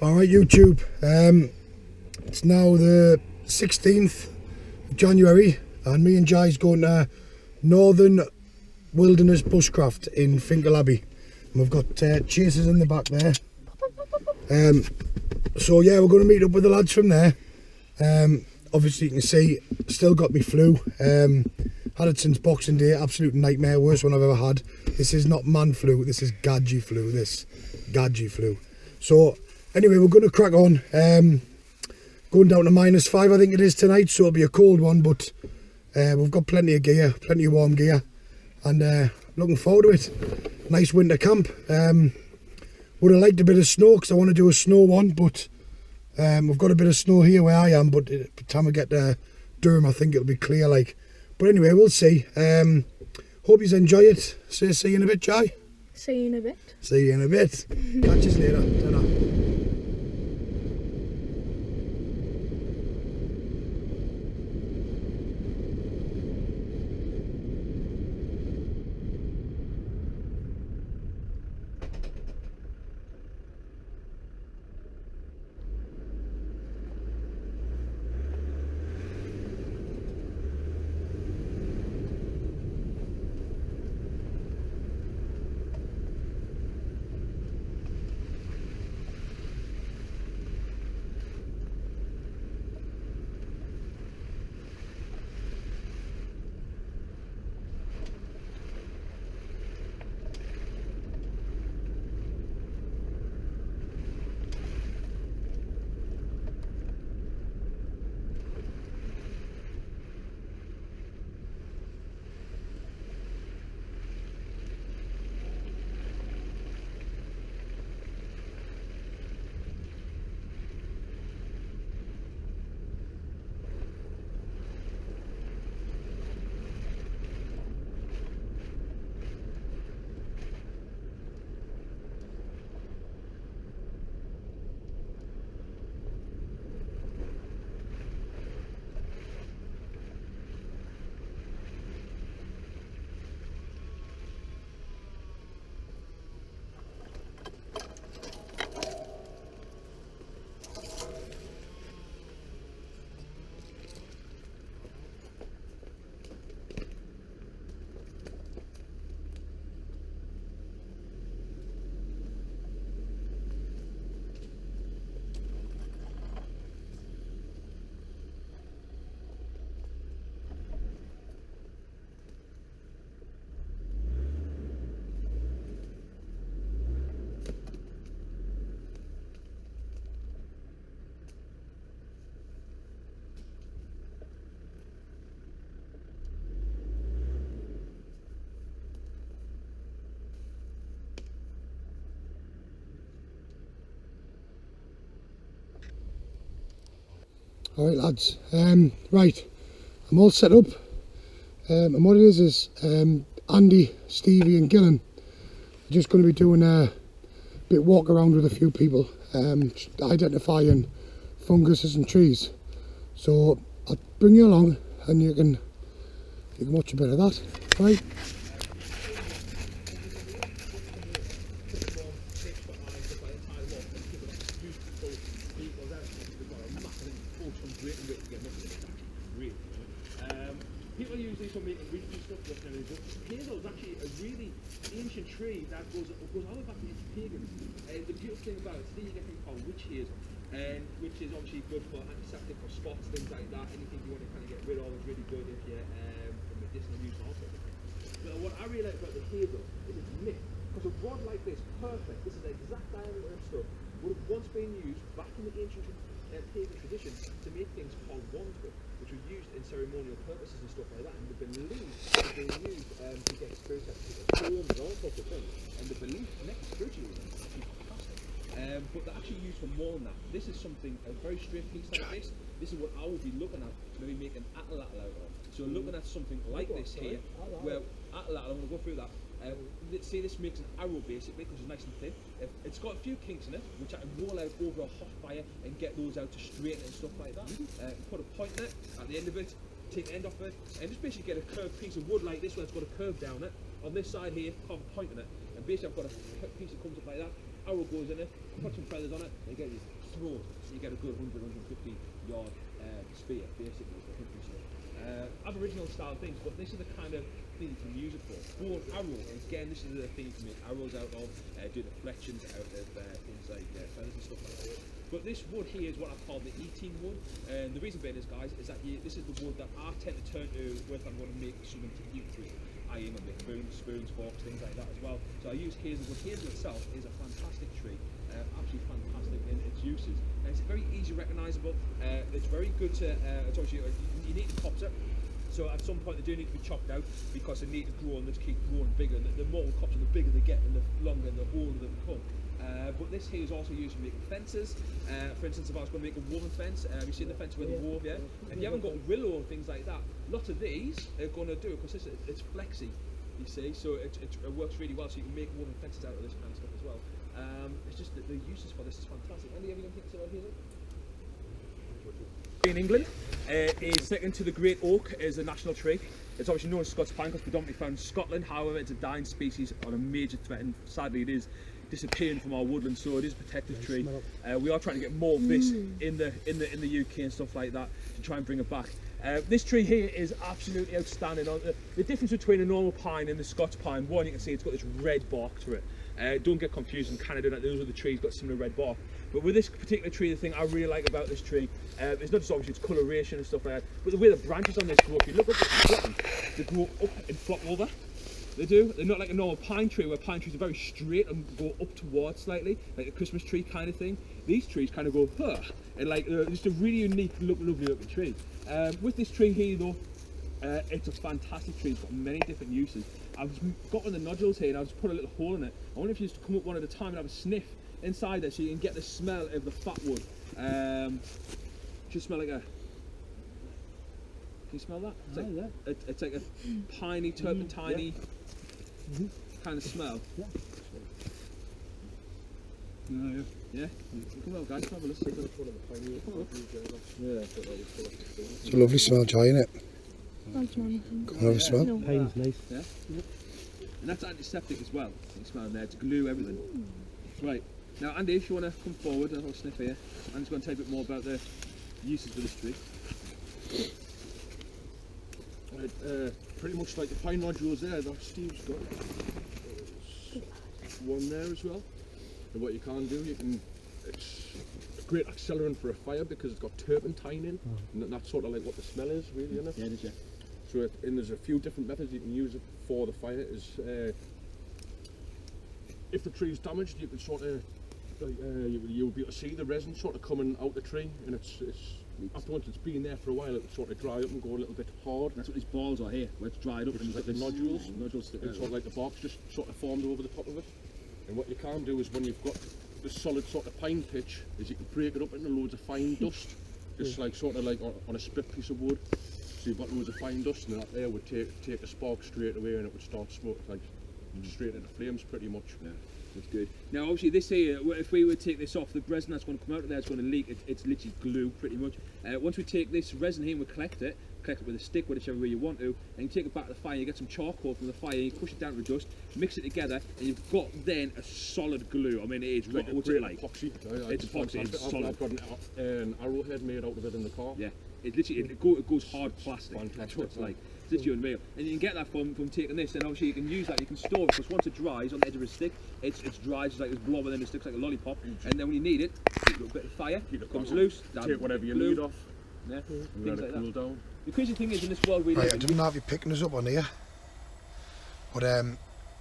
Alright YouTube, it's now the 16th of January and me and Jai's going to Northern Wilderness Bushcraft in Finkel-Abbey. And we've got chasers in the back there. So yeah, we're going to meet up with the lads from there. Obviously you can see, still got me flu. Had it since Boxing Day, absolute nightmare, worst one I've ever had. This is not man flu, this is gadgy flu, So anyway, we're going to crack on. Going down to -5 I think it is tonight, so it'll be a cold one, but we've got plenty of gear, plenty of warm gear, and looking forward to it. Nice winter camp. Would have liked a bit of snow because I want to do a snow one, but we've got a bit of snow here where I am, but by the time I get to Durham I think it'll be clear like. But anyway, we'll see. Hope you enjoy it. See you in a bit, Jai. See you in a bit. See you in a bit. Catch you later. Ta-ra. Alright lads, right, I'm all set up, and what it is Andy, Stevie and Gillen are just going to be doing a bit walk around with a few people, identifying funguses and trees. So I'll bring you along and you can watch a bit of that, right? People use these for making wreaths and stuff, but hazel is actually a really ancient tree that goes all the way back to the pagans. The beautiful thing about it, today you get things called witch hazel, which is obviously good for antiseptic, for spots, things like that. Anything you want to kind of get rid of is really good if you're for medicinal use and all sorts of things. But what I really like about the hazel is it's nicked, because a rod like this, perfect, this is the exact diameter and stuff, would have once been used back in the ancient pagan tradition to make things called wands with, which were used in ceremonial purposes and stuff like that, and the belief is being used to get spirits out of people's homes and all sorts of things, and the belief next spiritually is actually fantastic. But they're actually used for more than that. This is something, a very straight piece like this is what I would be looking at, maybe make an atlatl out of. So looking at something like this here, where atlatl, I'm going to go through that. Let's say this makes an arrow basically because it's nice and thin. It's got a few kinks in it, which I can roll out over a hot fire and get those out to straighten and stuff like that. Put a point in it at the end of it, take the end off it, and just basically get a curved piece of wood like this where it's got a curve down it. On this side here, carve a point in it, and basically I've got a piece that comes up like that, arrow goes in it, put some feathers on it, and you get this throw, so you get a good 100-150 yard spear, basically, is the hunting stuff. Aboriginal style things, but this is the kind of thing you can use it for. Bow and arrow, and again, this is the thing you can make arrows out of, do deflections out of things like feathers and stuff like that. But this wood here is what I call the eating wood, and the reason being is, guys, is that this is the wood that I tend to turn to when I'm going to make something to eat with. I am a bit spoons, forks, things like that as well. So I use hazelwood. Hazel itself is a fantastic tree, absolutely fantastic in its uses. And it's very easy recognisable. It's very good to, it's obviously, you need to top it. So at some point they do need to be chopped out because they need to grow and they keep growing bigger. The more cops, the bigger they get and the longer and the older they become. But this here is also used for making fences. For instance, if I was going to make a woven fence, you've seen the fence with the wove, yeah? And you haven't got willow and things like that. Lots of these are going to do it because it's flexy, you see, so it works really well. So you can make woven fences out of this kind of stuff as well. It's just that the uses for this is fantastic. Andy, have you anything to say about here? In England, is second to the great oak as a national tree. It's obviously known as Scots pine because predominantly found in Scotland. However, it's a dying species on a major threat, and sadly it is disappearing from our woodland, so it is a protected tree. We are trying to get more of this in the UK and stuff like that to try and bring it back. This tree here is absolutely outstanding. The difference between a normal pine and the Scots pine, one, you can see it's got this red bark to it. Don't get confused in Canada that those are the trees got similar red bark. But with this particular tree, the thing I really like about this tree, it's not just obviously its coloration and stuff like that, but the way the branches on this grow. If you look up at the bottom, they grow up and flop over. They do. They're not like a normal pine tree where pine trees are very straight and go up towards slightly, like a Christmas tree kind of thing. These trees kind of go, huh, and like just a really unique, lovely looking tree. With this tree here though, it's a fantastic tree. It's got many different uses. I've got one of the nodules here and I've just put a little hole in it. I wonder if you just come up one at a time and have a sniff inside there so you can get the smell of the fat wood. Just smell like a... Can you smell that? It's like, it's like a piney, turpentine-y kind of smell. Yeah? Come on guys, have a listen. It's a lovely smell, Jai, isn't it? Come on, have a smell. No. Pine's nice. Yeah? And that's antiseptic as well. You smell in there, it's glue, everything. Right, now Andy, if you want to come forward, I'll sniff here. I'm just going to tell you a bit more about the uses of this tree. Pretty much like the pine nodules there that Steve's got. There's one there as well. And what you can do, it's a great accelerant for a fire because it's got turpentine in, and that's sort of like what the smell is, really, isn't it? Yeah, did you? So, and there's a few different methods you can use it for the fire. If the tree's damaged, you can sort of, you'll be able to see the resin sort of coming out the tree, and it's after once it's been there for a while, it'll sort of dry up and go a little bit hard. That's what these balls are here, where it's dried up. And like the nodules stick out, sort of like the bark's just sort of formed over the top of it. And what you can do is when you've got the solid sort of pine pitch, is you can break it up into loads of fine dust, just like sort of like on a split piece of wood. So you've got loads of fine dust, and that there would take a spark straight away, and it would start smoke like straight into flames pretty much. Yeah. That's good. Now obviously this here, if we would take this off, the resin that's going to come out of there is going to leak. It's literally glue pretty much. Once we take this resin here and we collect it with a stick, whichever way you want to, and you take it back to the fire, you get some charcoal from the fire, you push it down to the dust, mix it together, and you've got then a solid glue. I mean, it's like what's it like? Epoxy. It's epoxy. It's solid. I've got an arrowhead made out of it in the car. Yeah, it literally it goes hard plastic. Fantastic. That's what it's like. It's literally unreal. And you can get that from taking this, and obviously you can use that. You can store it because once it dries on the edge of a stick, it's dry, just like this blob, and then it sticks like a lollipop. And then when you need it, you put a bit of fire, it comes loose. Take whatever you need off. Yeah, and let it cool down. The crazy thing is in this world we Right, live I in, didn't have you picking us up on here, but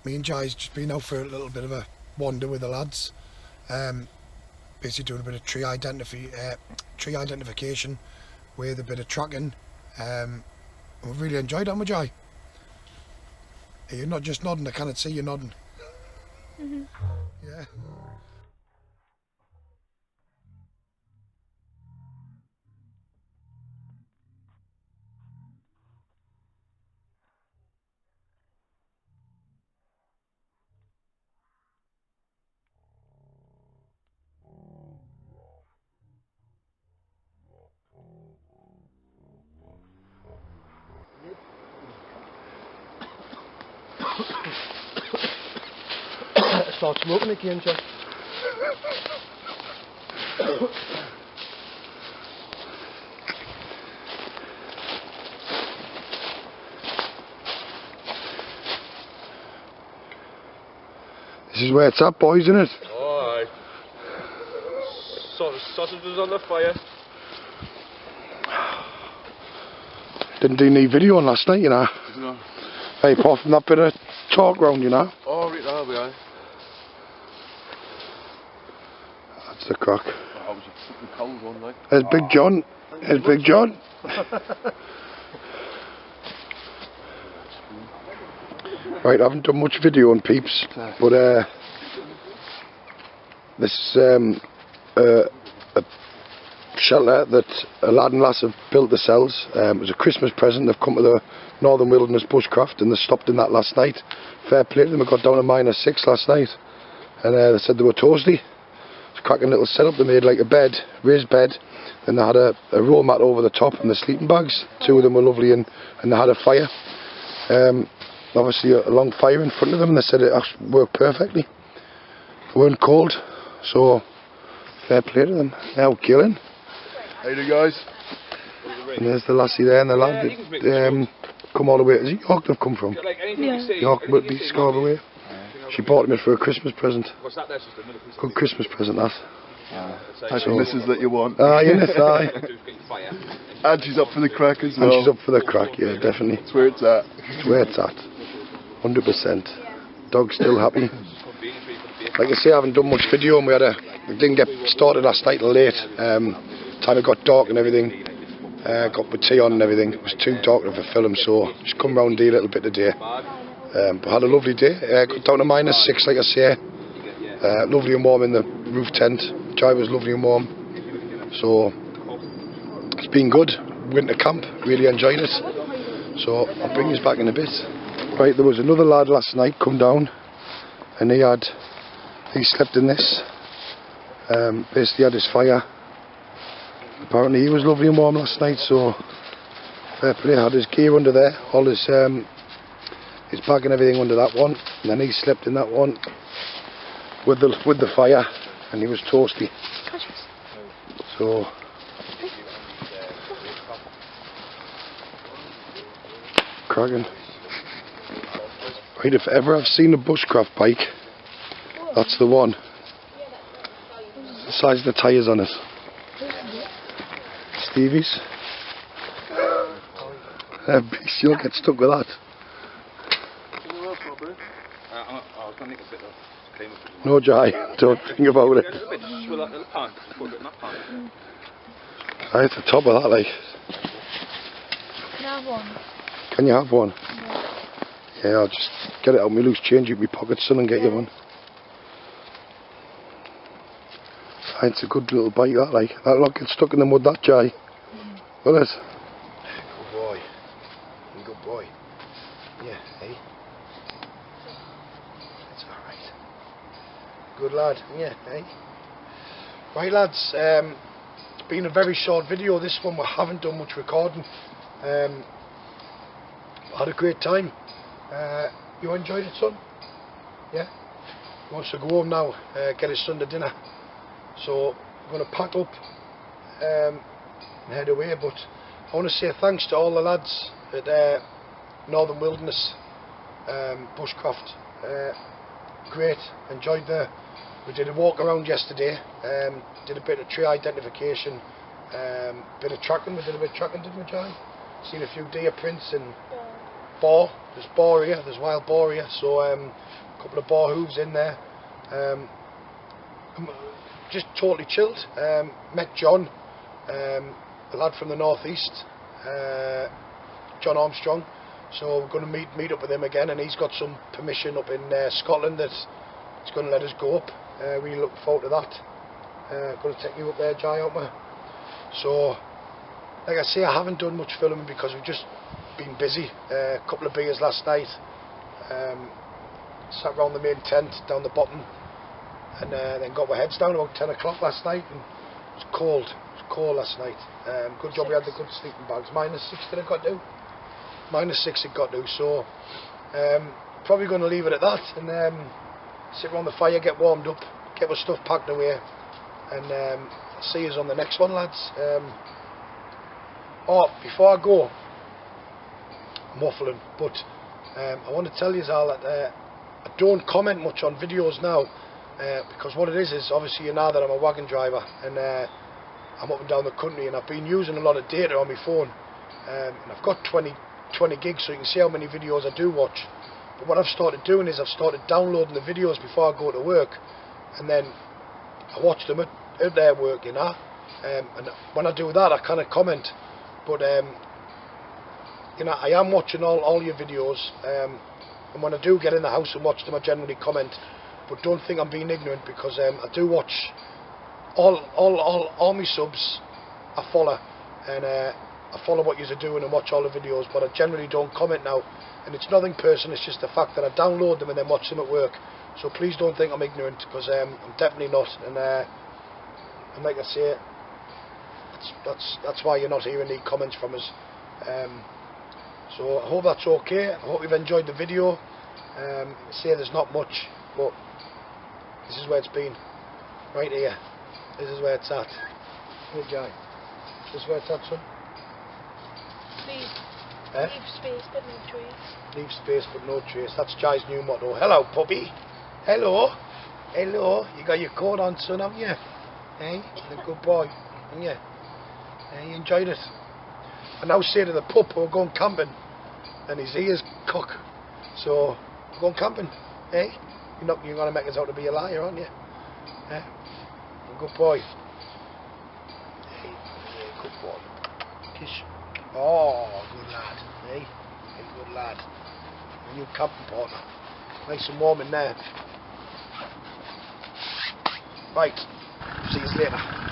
me and Jai's just been out for a little bit of a wander with the lads, basically doing a bit of tree identification with a bit of tracking. We've really enjoyed it, haven't we, Jai? Hey, you're not just nodding, I cannot see you nodding. Yeah. Start smoking again, John. This is where it's at, boys, isn't it? Alright. Sausages on the fire. Didn't do any video on last night, you know. No. Hey, apart from that bit of talk round, you know. Oh, right there we are. That's the crack. I was a fucking cold one, like. There's Big John. There's Big John. Right, I haven't done much video on peeps, but this is a shelter that a lad and lass have built themselves. It was a Christmas present. They've come to the Northern Wilderness bushcraft and they stopped in that last night. Fair play to them. I got down to -6 last night, and they said they were toasty. It's a cracking little setup. They made like a bed, raised bed, and they had a roll mat over the top and the sleeping bags. 2 of them were lovely, and they had a fire. Obviously a long fire in front of them, and they said it actually worked perfectly. They weren't cold, so fair play to them. Now killing. How you doing, guys? And there's the lassie there and the lad that come all the way. Is it York they've come from? York, Whitby, Scarborough way. She bought me for a Christmas present. Good Christmas present, that. Type of missus that you want. Aye, innit, aye. And she's up for the crack as well. And she's up for the crack, yeah, definitely. That's where it's at. That's where it's at. 100%. Dog's still happy. Like I say, I haven't done much video, and we didn't get started last night till late. Time it got dark and everything. Got my tea on and everything. It was too dark for film, so just come round here a little bit today. But had a lovely day. Got down to -6, like I say. Lovely and warm in the roof tent. Drive was lovely and warm. So it's been good. Winter camp, really enjoyed it. So I'll bring you back in a bit. Right, there was another lad last night come down, and he slept in this. Basically had his fire. Apparently he was lovely and warm last night, so fair play. Had his gear under there, all his bag and everything under that one, and then he slept in that one with the fire, and he was toasty. So cracking. Right, if ever I've seen a bushcraft bike, that's the one. The size of the tyres on it. Stevie's. You'll get stuck with that. No, Jai, don't think about it. Right at the top of that, like. Can I have one? Can you have one? Yeah, I'll just get it out of my loose change in my pocket, son, and get you one. It's a good little bike, that, like. That'll not get stuck in the mud, that, Jai. Will it? Good boy. Good boy. Yeah, hey? That's alright. Good lad, yeah, hey? Right, lads, it's been a very short video, this one. We haven't done much recording. Had a great time. You enjoyed it, son? Yeah? He wants to go home now, get his son to dinner. So I'm going to pack up and head away, but I want to say thanks to all the lads at Northern Wilderness bushcraft. Great, enjoyed we did a walk around yesterday, did a bit of tree identification, bit of tracking. We did a bit of tracking, didn't we, Jai? Seen a few deer prints and boar. There's boar here, there's wild boar here, so a couple of boar hooves in there. Just totally chilled. Met John, a lad from the northeast, John Armstrong. So we're going to meet up with him again, and he's got some permission up in Scotland that he's going to let us go up. Really looking forward to that. Going to take you up there, Jai, aren't we? So, like I say, I haven't done much filming because we've just been busy. A couple of beers last night. Sat around the main tent down the bottom, and then got my heads down about 10 o'clock last night, and it was cold. It was cold last night. Good job we had the good sleeping bags. -6 did it got to? -6 it got to. So probably going to leave it at that and sit around the fire, get warmed up, get my stuff packed away, and see us on the next one, lads. Before I go, I'm waffling, but I want to tell you all that I don't comment much on videos now, because what it is obviously, you know that I'm a wagon driver, and I'm up and down the country, and I've been using a lot of data on my phone, and I've got 20 gigs, so you can see how many videos I do watch. But what I've started doing is I've started downloading the videos before I go to work, and then I watch them at their work, you know. And when I do that, I kind of comment. But you know, I am watching all your videos, and when I do get in the house and watch them, I generally comment. But don't think I'm being ignorant, because I do watch all my subs. I follow, and I follow what you're doing and watch all the videos. But I generally don't comment now, and it's nothing personal. It's just the fact that I download them and then watch them at work. So please don't think I'm ignorant, because I'm definitely not. And like I say, that's why you're not hearing any comments from us. So I hope that's okay. I hope you've enjoyed the video. Say there's not much, but this is where it's been. Right here. This is where it's at. Hey, Jai. This is where it's at, son. Leave space but no trace. Leave space but no trace. That's Jai's new motto. Hello, puppy. Hello. Hello. You got your coat on, son, haven't you? Hey, you're a good boy, haven't you? Hey, you enjoyed it. I now say to the pup, we're going camping, and his ears cock. So we're going camping. Hey, you're going to make us out to be a liar, aren't you? Hey, you're a good boy. Hey, yeah, good boy. Kiss. Oh, good lad. Hey, hey, good lad. A new camping partner. Nice and warm in there. Right. See you later.